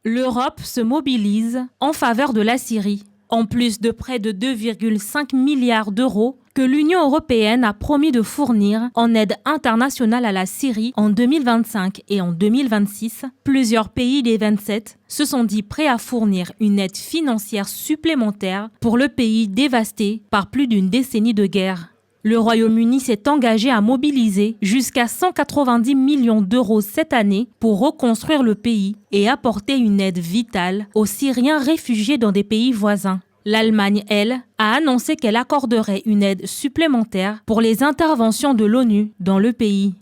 L'Europe se mobilise en faveur de la Syrie. En plus de près de 2,5 milliards d'euros que l'Union européenne a promis de fournir en aide internationale à la Syrie en 2025 et en 2026, plusieurs pays des 27 se sont dit prêts à fournir une aide financière supplémentaire pour le pays dévasté par plus d'une décennie de guerre. Le Royaume-Uni s'est engagé à mobiliser jusqu'à 190 millions d'euros cette année pour reconstruire le pays et apporter une aide vitale aux Syriens réfugiés dans des pays voisins. L'Allemagne, elle, a annoncé qu'elle accorderait une aide supplémentaire pour les interventions de l'ONU dans le pays.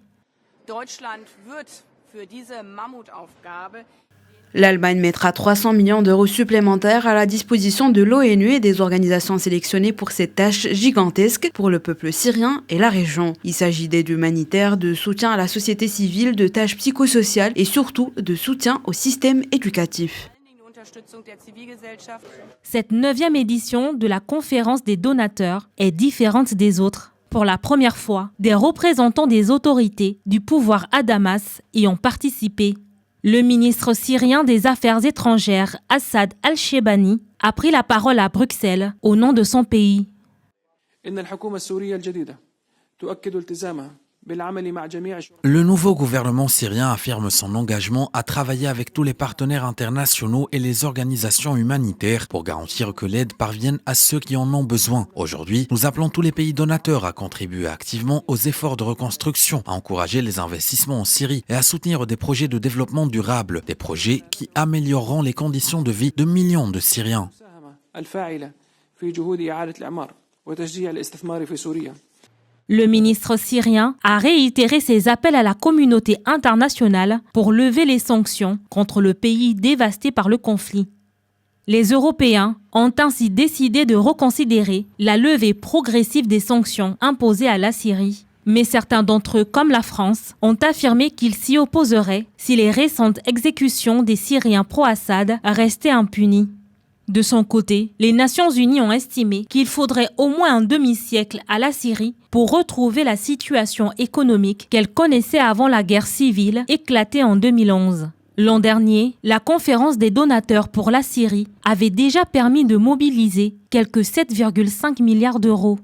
L'Allemagne mettra 300 millions d'euros supplémentaires à la disposition de l'ONU et des organisations sélectionnées pour cette tâche gigantesque pour le peuple syrien et la région. Il s'agit d'aide humanitaire, de soutien à la société civile, de tâches psychosociales et surtout de soutien au système éducatif. Cette 9e édition de la conférence des donateurs est différente des autres. Pour la première fois, des représentants des autorités du pouvoir à Damas y ont participé. Le ministre syrien des Affaires étrangères, Assad al-Shebani, a pris la parole à Bruxelles au nom de son pays. Le nouveau gouvernement syrien affirme son engagement à travailler avec tous les partenaires internationaux et les organisations humanitaires pour garantir que l'aide parvienne à ceux qui en ont besoin. Aujourd'hui, nous appelons tous les pays donateurs à contribuer activement aux efforts de reconstruction, à encourager les investissements en Syrie et à soutenir des projets de développement durable, des projets qui amélioreront les conditions de vie de millions de Syriens. Le ministre syrien a réitéré ses appels à la communauté internationale pour lever les sanctions contre le pays dévasté par le conflit. Les Européens ont ainsi décidé de reconsidérer la levée progressive des sanctions imposées à la Syrie. Mais certains d'entre eux, comme la France, ont affirmé qu'ils s'y opposeraient si les récentes exécutions des Syriens pro-Assad restaient impunies. De son côté, les Nations Unies ont estimé qu'il faudrait au moins un demi-siècle à la Syrie pour retrouver la situation économique qu'elle connaissait avant la guerre civile éclatée en 2011. L'an dernier, la conférence des donateurs pour la Syrie avait déjà permis de mobiliser quelques 7,5 milliards d'euros.